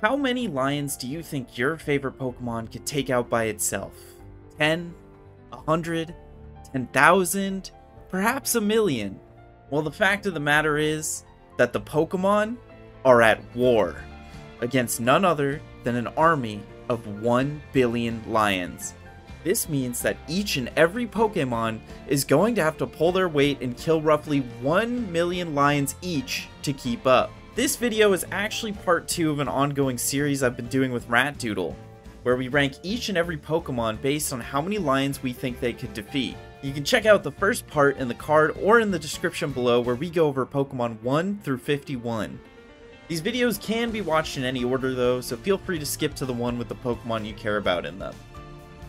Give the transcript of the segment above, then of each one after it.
How many lions do you think your favorite Pokemon could take out by itself? 10? 100? 10,000? Perhaps a million? Well, the fact of the matter is that the Pokemon are at war against none other than an army of 1 billion lions. This means that each and every Pokemon is going to have to pull their weight and kill roughly 1 million lions each to keep up. This video is actually part 2 of an ongoing series I've been doing with Ratdoodle, where we rank each and every Pokemon based on how many lions we think they could defeat. You can check out the first part in the card or in the description below, where we go over Pokemon 1 through 51. These videos can be watched in any order though, so feel free to skip to the one with the Pokemon you care about in them.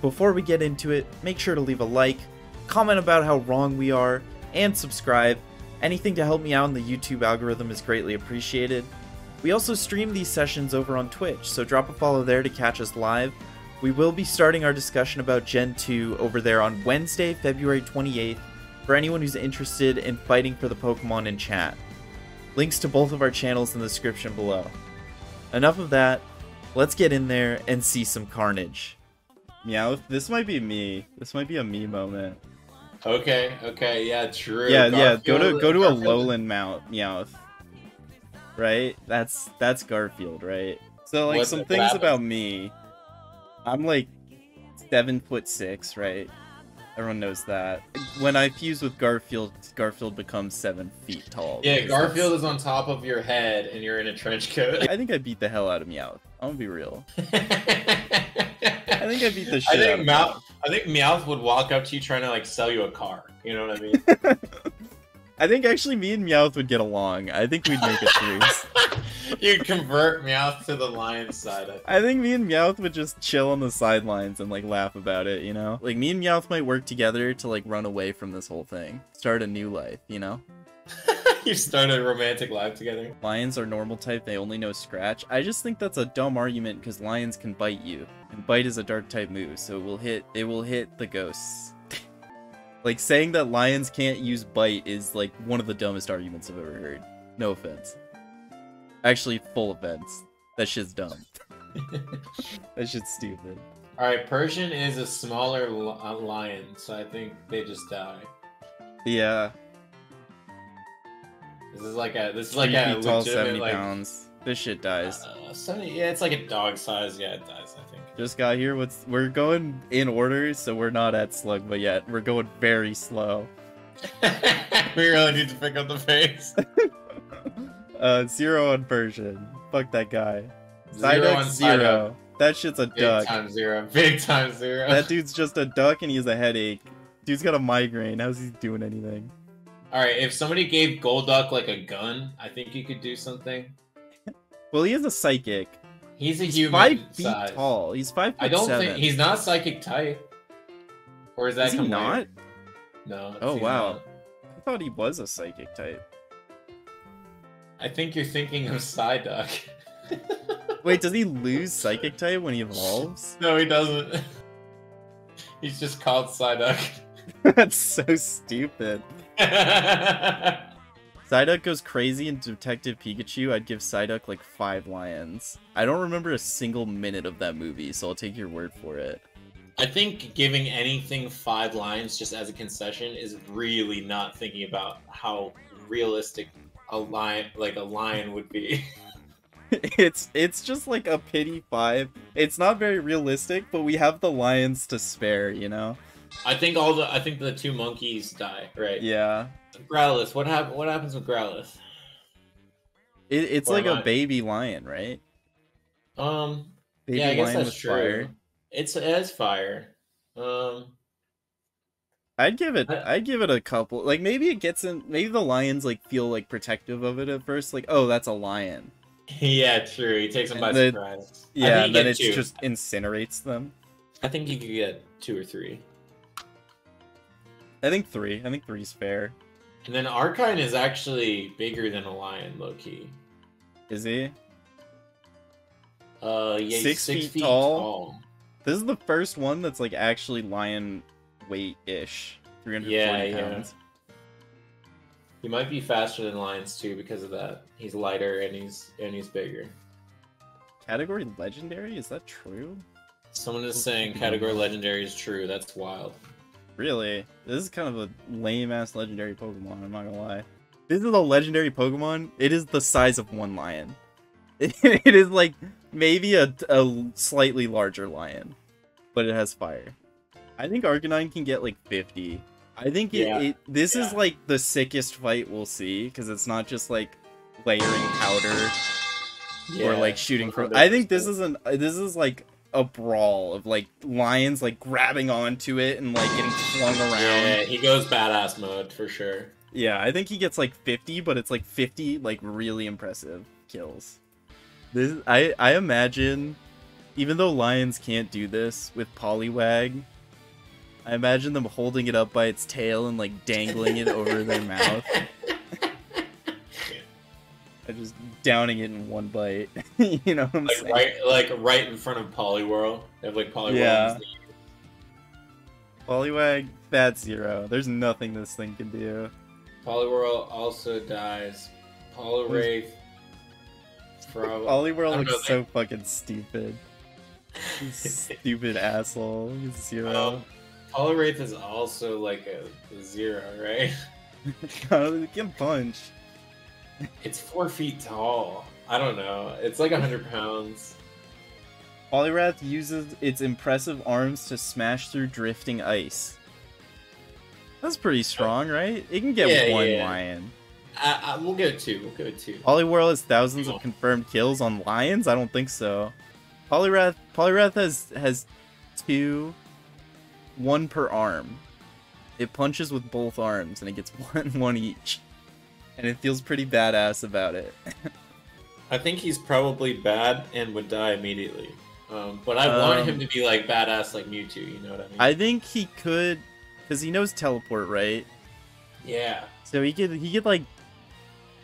Before we get into it, make sure to leave a like, comment about how wrong we are, and subscribe. Anything to help me out in the YouTube algorithm is greatly appreciated. We also stream these sessions over on Twitch, so drop a follow there to catch us live. We will be starting our discussion about Gen 2 over there on Wednesday, February 28th, for anyone who's interested in fighting for the Pokemon in chat. Links to both of our channels in the description below. Enough of that, let's get in there and see some carnage. Meowth, this might be me. This might be a me moment. Okay, yeah, true. Yeah, Garfield, go to a Garfield. lowland Meowth. Right? That's Garfield, right? So like some things about me. I'm like 7'6", right? Everyone knows that. When I fuse with Garfield, Garfield becomes 7 feet tall. Yeah, Garfield is on top of your head and you're in a trench coat. I think I beat the hell out of Meowth. I'm gonna be real. I think I beat the shit out of Meowth. I think Meowth would walk up to you trying to like sell you a car. You know what I mean? I think actually me and Meowth would get along. I think we'd make it through. You'd convert Meowth to the lion side. I think me and Meowth would just chill on the sidelines and like laugh about it, you know? Like me and Meowth might work together to like run away from this whole thing. Start a new life, you know? You start a romantic life together. Lions are normal type, they only know scratch. I just think that's a dumb argument because lions can bite you. And bite is a dark type move, so it will hit the ghosts. Like saying that lions can't use bite is like one of the dumbest arguments I've ever heard. No offense. Actually, full offense. That shit's dumb. That shit's stupid. Alright, Persian is a smaller lion, so I think they just die. Yeah. This is like a 3 feet tall, 70 like, pounds. This shit dies. 70, yeah, it's like a dog size. Yeah, it dies, I think. Just got here. We're going in order, so we're not at slug, but yet we're going very slow. We really need to pick up the pace. 0 on Persian. Fuck that guy. 0 on 0. That shit's a duck. Big time 0. Big time 0. That dude's just a duck and he has a headache. Dude's got a migraine. How's he doing anything? Alright, if somebody gave Golduck like a gun, I think you could do something. Well, he is a psychic. He's a He's human 5 feet size. tall. He's 5'7". I don't think he's not psychic type. Or is that he not? No. Oh he's wow. not. I thought he was a psychic type. I think you're thinking of Psyduck. Wait, does he lose psychic type when he evolves? No, he doesn't. He's just called Psyduck. That's so stupid. Psyduck goes crazy in Detective Pikachu. I'd give Psyduck like 5 lions. I don't remember a single minute of that movie, so I'll take your word for it. I think giving anything 5 lions just as a concession is really not thinking about how realistic a lion would be. It's just like a pity 5. It's not very realistic, but we have the lions to spare, you know? I think the 2 monkeys die, right? Yeah. Growlithe, what happens with Growlithe? It's like a baby lion, right? Baby yeah, I guess lion that's with true. fire. It has fire. I'd give it a couple. Like maybe it gets in. Maybe the lions like feel like protective of it at first. Like, oh, that's a lion. Yeah, true. He takes them by surprise. Yeah, and then it just incinerates them. I think you could get 2 or 3. I think 3. I think 3's fair. And then Archine is actually bigger than a lion, low key. Is he? Yeah, 6 feet tall. This is the first one that's like actually lion weight-ish. 340 pounds. He might be faster than lions too because of that. He's lighter and he's bigger. Category legendary? Is that true? Someone is saying category legendary is true. That's wild. Really? This is kind of a lame-ass legendary Pokemon, I'm not gonna lie. This is a legendary Pokemon. It is the size of one lion. It is like maybe a slightly larger lion, but it has fire. I think Arcanine can get like 50. I think this is like the sickest fight we'll see, because it's not just like layering powder or like shooting from. I think this is like a brawl of like lions like grabbing onto it and like getting flung around. Yeah, he goes badass mode for sure. Yeah, I think he gets like 50, but it's like 50 like really impressive kills. This I imagine, even though lions can't do this with Poliwag, I imagine them holding it up by its tail and like dangling it over their mouth. And just downing it in one bite. You know what I'm saying? Right in front of Poliwhirl. They have like Poliwhirl. Yeah. Poliwag, bad 0. There's nothing this thing can do. Poliwhirl also dies. Poliwraith. Poliwhirl looks so fucking stupid. Stupid asshole. He's 0. Poliwraith is also like a 0, right? It can punch. It's 4 feet tall. I don't know. It's like 100 pounds. Poliwrath uses its impressive arms to smash through drifting ice. That's pretty strong, right? It can get one lion. We'll go 2. We'll go 2. Poliwhirl has thousands of confirmed kills on lions? I don't think so. Poliwrath has 2, 1 per arm. It punches with both arms and it gets one each. And it feels pretty badass about it. I think he's probably bad and would die immediately. But I want him to be like badass like Mewtwo, you know what I mean? I think he could, because he knows teleport, right? Yeah. So he could like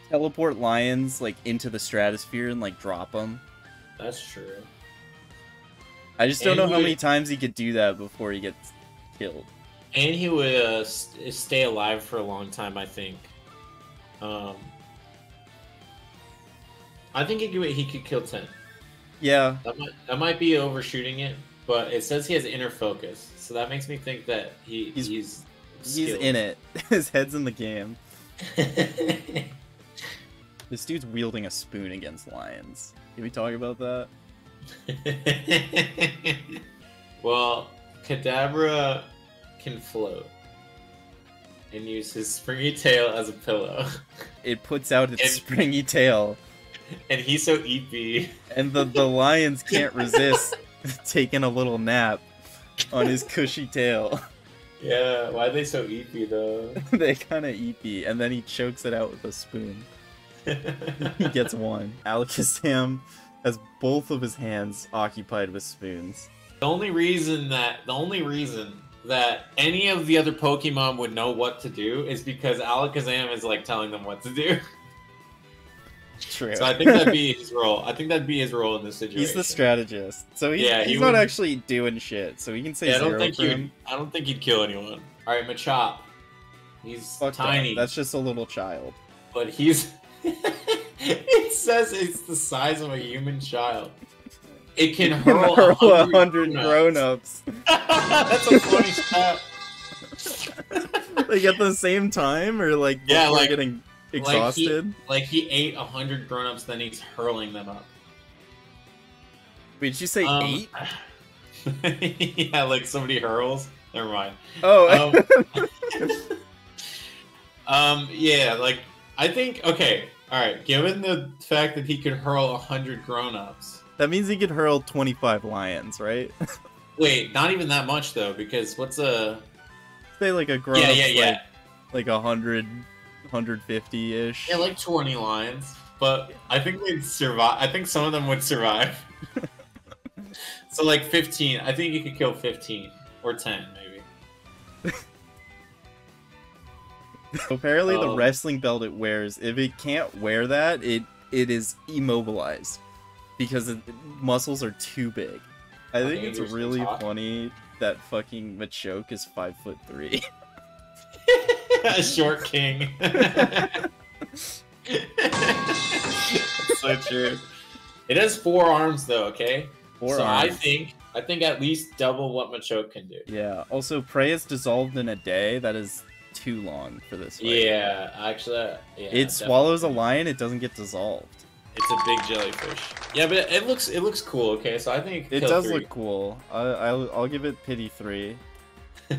teleport lions like into the stratosphere and like drop them. That's true. I just don't know how many times he could do that before he gets killed. And he would stay alive for a long time, I think. I think he could kill 10. Yeah. That might be overshooting it, but it says he has inner focus, so that makes me think that he's in it. His head's in the game. This dude's wielding a spoon against lions. Can we talk about that? Well, Kadabra can float and use his springy tail as a pillow. It puts out its springy tail. And he's so eepy. And the lions can't resist taking a little nap on his cushy tail. Yeah, why are they so eepy though? They kind of eepy, and then he chokes it out with a spoon. He gets 1. Alakazam has both of his hands occupied with spoons. The only reason that any of the other Pokemon would know what to do is because Alakazam is like telling them what to do. True. So I think that'd be his role. I think that'd be his role in this situation. He's the strategist, so he's not actually doing shit. So we can say 0 for him. I don't think he'd kill anyone. All right, Machop. He's tiny. That's just a little child. But he's. It says it's the size of a human child. It can hurl 100 grown-ups. That's a funny stat. Like at the same time, or like before getting exhausted? Like he ate 100 grown-ups, then he's hurling them up. Wait, did you say 8? Yeah, like somebody hurls. Never mind. Oh. Yeah, like I think okay. All right. Given the fact that he could hurl 100 grown-ups, that means he could hurl 25 lions, right? Wait, not even that much though, because what's a say like a grown-up? Yeah. Like 100. 150-ish. Yeah, like 20 lions. But I think they'd survive. I think some of them would survive. So like 15. I think you could kill 15. Or 10, maybe. Apparently the wrestling belt it wears, if it can't wear that, it is immobilized. Because the muscles are too big. I think it's really funny that fucking Machoke is 5'3". A short king. That's so true. It has 4 arms though, okay? 4 so arms. I think at least double what Machoke can do. Yeah. Also, prey is dissolved in a day. That is too long for this fight. Yeah, actually, yeah. It swallows a lion. It doesn't get dissolved. It's a big jellyfish. Yeah, but it looks cool. Okay, so I think it does look cool. I'll give it pity 3.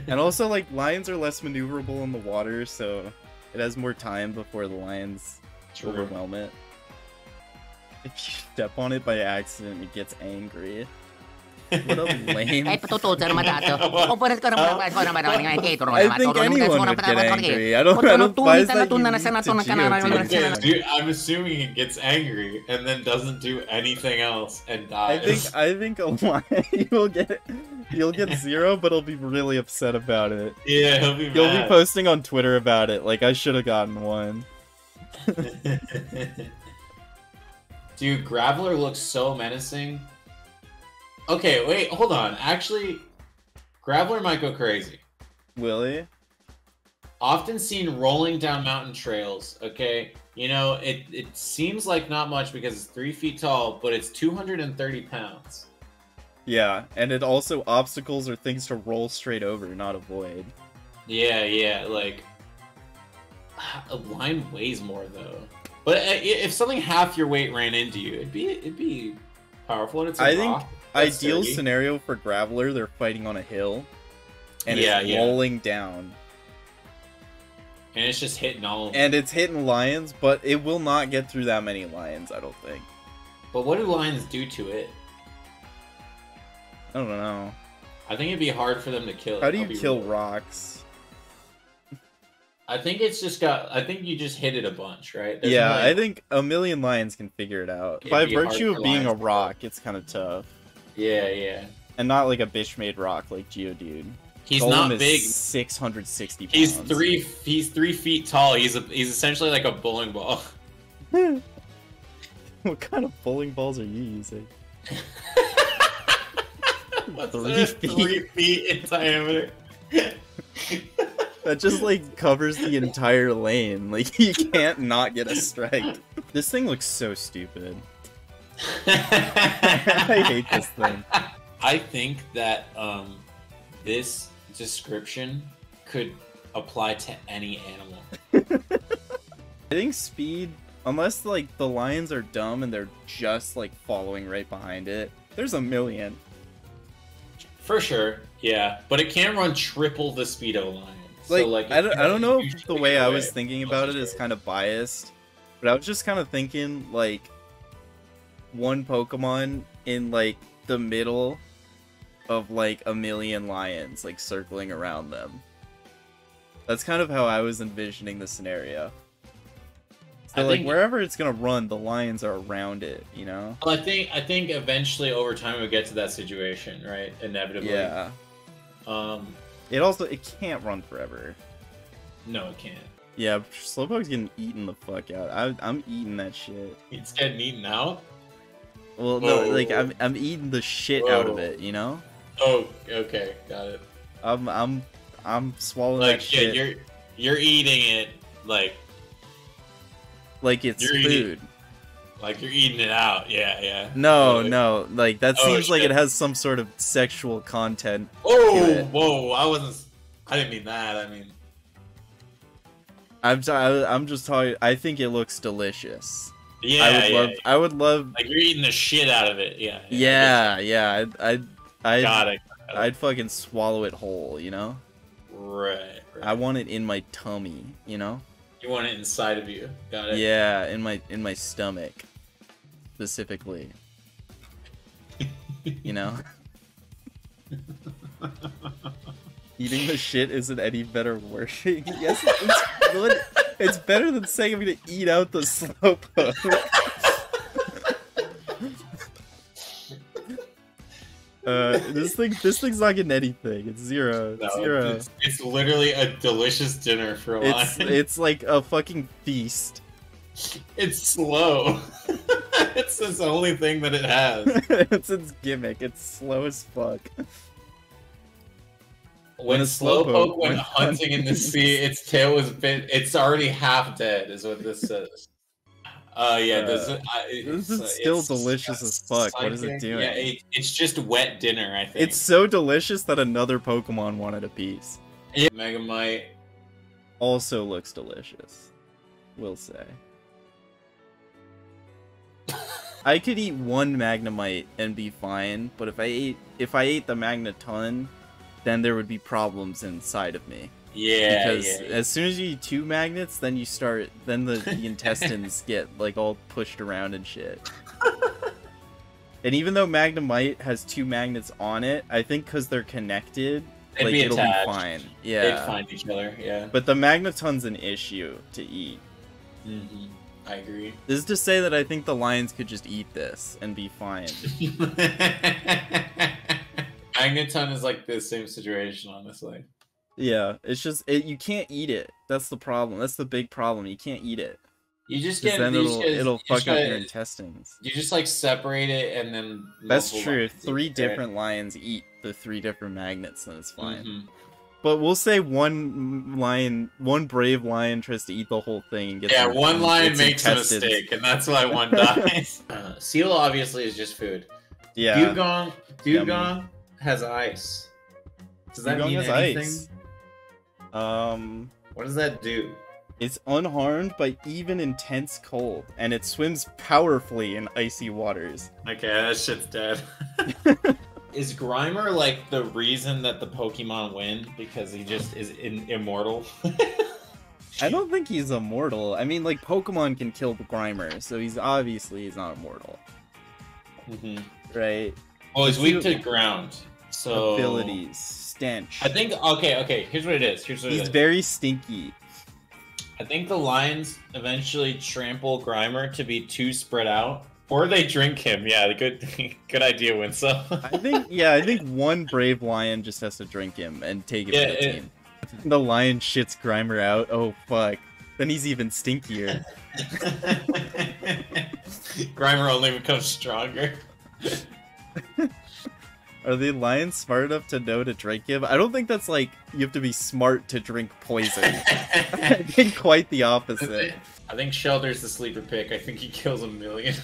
And also, like, lions are less maneuverable in the water, so it has more time before the lions overwhelm it. If you step on it by accident, it gets angry. What a lame... I think anyone would get angry. I don't advise that you Dude, I'm assuming it gets angry and then doesn't do anything else and dies. I think a lion you'll get 0, but he'll be really upset about it. Yeah, he'll be mad. You'll be posting on Twitter about it, like, I should have gotten 1. Dude, Graveler looks so menacing. Okay, wait, hold on. Actually, Graveler might go crazy. Will he? Often seen rolling down mountain trails, okay? You know, it seems like not much because it's 3 feet tall, but it's 230 pounds. Yeah, and it also obstacles are things to roll straight over, not avoid. Yeah, like... A lion weighs more, though. But if something half your weight ran into you, it'd be powerful. And it's a rock. Ideal scenario for Graveler, they're fighting on a hill, and it's rolling down. And it's just hitting all of them. And it's hitting lions, but it will not get through that many lions, I don't think. But what do lions do to it? I don't know. I think it'd be hard for them to kill it. How do you kill rocks? I think it's just got... I think you just hit it a bunch, right? Yeah, I think a million lions can figure it out. By virtue of being a rock, it's kind of tough. Yeah. And not like a bitch-made rock like Geodude. He's not big. 660 pounds. He's 3 feet tall. He's essentially like a bowling ball. What kind of bowling balls are you using? 3 feet in diameter. That just like covers the entire lane. Like you can't not get a strike. This thing looks so stupid. I hate this thing. I think that this description could apply to any animal. I think speed, unless like the lions are dumb and they're just like following right behind it, there's a million. For sure, yeah. But it can run triple the speed of a lion. Like, so, like I don't know if the way I was thinking about it is kind of biased, but I was just kind of thinking like one Pokemon in like the middle of like a million lions like circling around them. That's kind of how I was envisioning the scenario. So like wherever it's gonna run, the lions are around it, you know? Well, I think eventually over time we'll get to that situation, right? Inevitably. Yeah. It can't run forever. No, it can't. Yeah, Slowpoke's getting eaten the fuck out. I'm eating that shit. It's getting eaten out? Well, no, like I'm eating the shit out of it, you know? Oh, okay, got it. I'm swallowing like, that shit. Yeah, you're eating it like it's food. Like you're eating it out, yeah. No, like that seems like it has some sort of sexual content. Oh, whoa! I didn't mean that. I mean, I'm just talking. I think it looks delicious. Yeah, I would love. Like you're eating the shit out of it. Yeah. I'd fucking swallow it whole. You know. Right. I want it in my tummy. You know. You want it inside of you. Got it. Yeah, in my stomach, specifically. You know. Eating the shit isn't any better wording. Yes, it's better than saying I'm gonna eat out the Slowpoke. This thing's not getting anything. It's 0. No, 0. It's literally a delicious dinner for a lion. It's like a fucking feast. It's slow. It's the only thing that it has. It's its gimmick. It's slow as fuck. When Slowpoke went hunting in the sea, its tail was bit. It's already half dead, is what this says. Yeah, This is still it's delicious as fuck. What is it psychic. doing? Yeah, it's just wet dinner, I think. It's so delicious that another Pokemon wanted a piece. Yeah. Megamite. Also looks delicious, we'll say. I could eat one Magnemite and be fine, but if I ate the Magneton, then there would be problems inside of me. Yeah, because as soon as you eat two magnets, then the intestines get like all pushed around and shit. And even though Magnemite has two magnets on it, I think because they're connected, like it'll be fine. Yeah, they'd find each other. Yeah, but the Magneton's an issue to eat. Mm-hmm. I agree. This is to say that I think the lions could just eat this and be fine. Magneton is like the same situation, honestly. Yeah, it's just you can't eat it. That's the problem. That's the big problem. You can't eat it. You just get then it'll fuck up your intestines. You just like separate it and then. That's true. Three different lions eat the three different magnets, and it's fine. Mm-hmm. But we'll say one brave lion tries to eat the whole thing and gets. Yeah, one lion makes a mistake, and that's why one dies. Seal obviously is just food. Yeah. Dugong has ice. Does that mean anything? Ice. What does that do? It's unharmed by even intense cold, and it swims powerfully in icy waters. Okay, that shit's dead. Is Grimer like the reason that the Pokemon win because he just is immortal? I don't think he's immortal. I mean, like Pokemon can kill Grimer, so he's not immortal. Mm-hmm. Right? Well, he's weak to ground. So abilities, stench. I think okay. Here's what it is. He's very stinky. I think the lions eventually trample Grimer to be too spread out. Or they drink him. Yeah, good idea, Winslow. I think one brave lion just has to drink him and take it to the team. The lion shits Grimer out. Oh fuck. Then he's even stinkier. Grimer only becomes stronger. Are the lions smart enough to know to drink him? I don't think that's like you have to be smart to drink poison. I think quite the opposite. I think Shelter's the sleeper pick. I think he kills 1 million.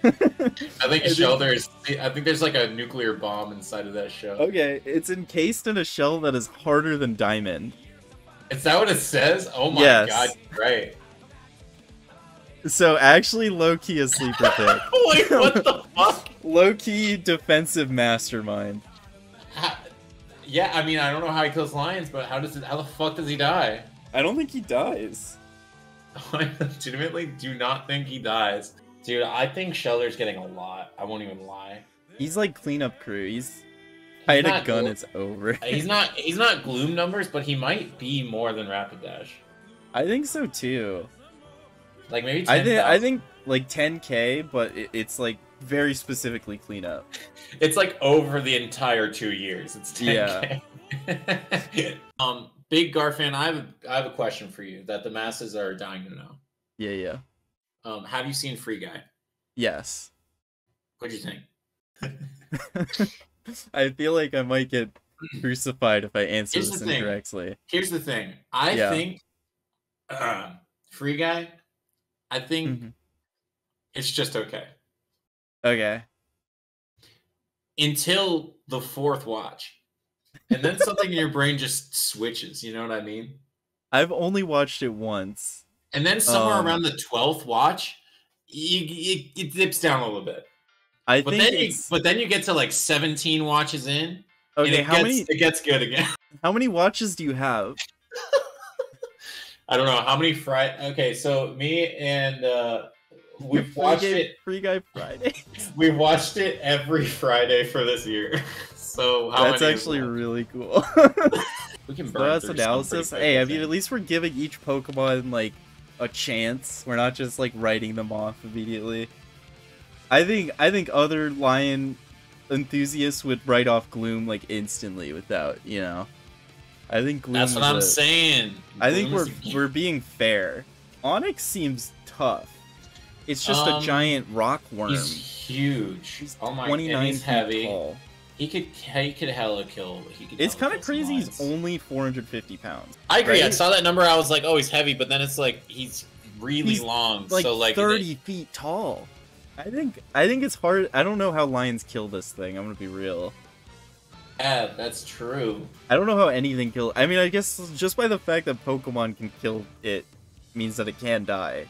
I think I think there's like a nuclear bomb inside of that shell. Okay, it's encased in a shell that is harder than diamond. Is that what it says? Oh my god, right. So actually low-key a sleeper pick. Wait, what the fuck? Low-key defensive mastermind. Yeah, I mean I don't know how he kills lions, but how the fuck does he die? I don't think he dies. I legitimately do not think he dies. Dude, I think Shelter's getting a lot. I won't even lie. He's like cleanup crew. He's hide a gun, it's over. He's not Gloom numbers, but he might be more than Rapidash. I think so too. Like maybe 10,000. I think like 10k, but it's like very specifically cleanup. It's like over the entire 2 years. It's 10k. Yeah. Big Garfan, I have a question for you that the masses are dying to know. Yeah. Have you seen Free Guy? Yes. What'd you think? I feel like I might get crucified if I answer this incorrectly. Here's the thing. I think Free Guy, I think it's just okay. Okay. Until the 4th watch. And then something in your brain just switches, you know what I mean? I've only watched it once. And then somewhere around the 12th watch, it dips down a little bit. But then you get to like 17 watches in. Okay, and it gets good again. How many watches do you have? I don't know how many Okay, so me and we've watched it. Free Guy Friday. We've watched it every Friday for this year. So that's actually really cool. We can burn through analysis. Hey, I mean, at least we're giving each Pokemon like a chance. We're not just like writing them off immediately. I think other lion enthusiasts would write off Gloom like instantly without, you know. I think Gloom. That's what I'm saying. I think we're being fair. Onyx seems tough. It's just a giant rock worm. He's huge. He's oh my 29 he's heavy. feet tall. He could hella kill. It's kind of crazy. He's only 450 pounds. I agree. Right? I saw that number. I was like, oh, he's heavy, but then it's like he's really He's long. like, so like 30 feet tall. I think it's hard. I don't know how lions kill this thing. I'm gonna be real. Yeah, that's true. I don't know how anything kills. I mean, I guess just by the fact that Pokemon can kill it means that it can die.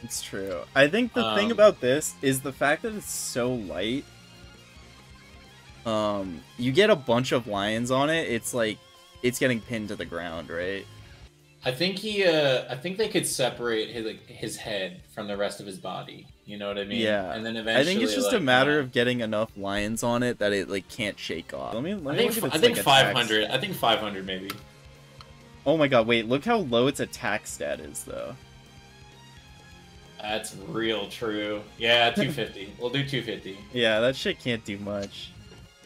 It's true. I think the thing about this is the fact that it's so light. You get a bunch of lions on it. It's like it's getting pinned to the ground, right? I think I think they could separate his head from the rest of his body. You know what I mean? Yeah. And then eventually, I think it's just like, a matter of getting enough lions on it that it like can't shake off. Let me I think look at its, I think like, 500. attack. I think 500 maybe. Oh my god! Wait, look how low its attack stat is, though. That's real true. Yeah, 250. We'll do 250. Yeah, that shit can't do much.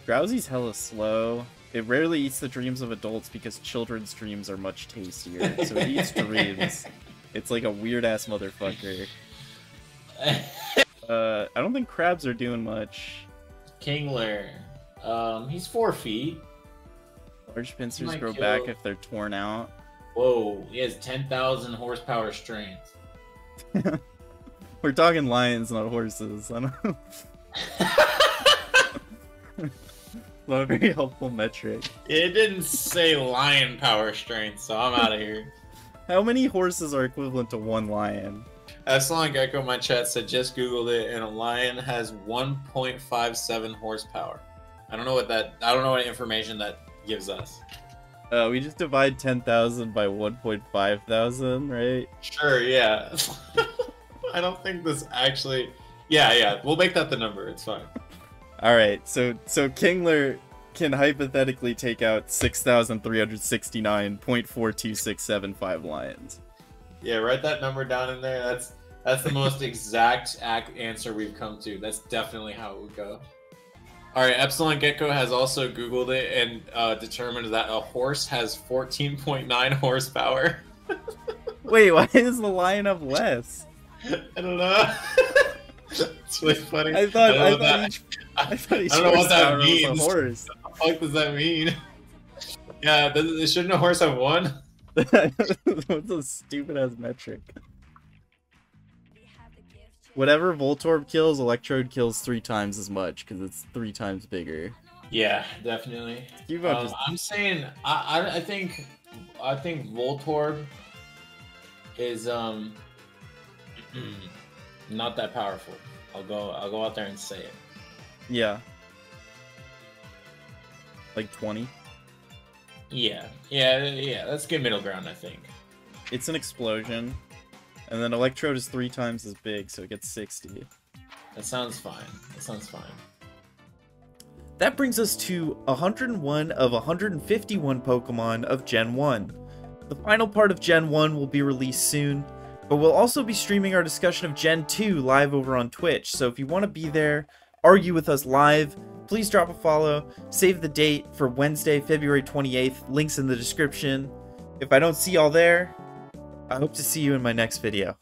Drowsy's hella slow. It rarely eats the dreams of adults because children's dreams are much tastier. So it eats dreams. It's like a weird-ass motherfucker. I don't think crabs are doing much. Kingler. He's 4 feet. Large pincers Might grow kill. back if they're torn out. Whoa, he has 10,000 horsepower strength. We're talking lions, not horses. I don't know. Not a very helpful metric. It didn't say lion power strength, so I'm out of here. How many horses are equivalent to one lion? Epsilon Gecko, my chat said, just googled it, and a lion has 1.57 horsepower. I don't know what information that gives us. We just divide 10,000 by 1.5 thousand, right? Sure, yeah. I don't think this actually... Yeah, we'll make that the number, it's fine. Alright, so Kingler can hypothetically take out 6,369.42675 lions. Yeah, write that number down in there. That's the most exact answer we've come to. That's definitely how it would go. Alright, Epsilon Gecko has also Googled it and determined that a horse has 14.9 horsepower. Wait, why does the lion have less? I don't know. It's really funny. I thought each I don't know what that horsepower was a means. horse. What the fuck does that mean? Yeah, shouldn't a horse have one? What's a stupid ass metric? Whatever Voltorb kills, Electrode kills 3 times as much because it's 3 times bigger. Yeah, definitely. I'm saying I think Voltorb is not that powerful. I'll go out there and say it. Yeah. Like 20? Yeah. Let's get middle ground, I think. It's an explosion. And then Electrode is 3 times as big, so it gets 60. That sounds fine. That brings us to 101 of 151 Pokemon of Gen 1. The final part of Gen 1 will be released soon, but we'll also be streaming our discussion of Gen 2 live over on Twitch, so if you want to be there, argue with us live, please drop a follow, save the date for Wednesday, February 28th, links in the description. If I don't see y'all there, I hope to see you in my next video.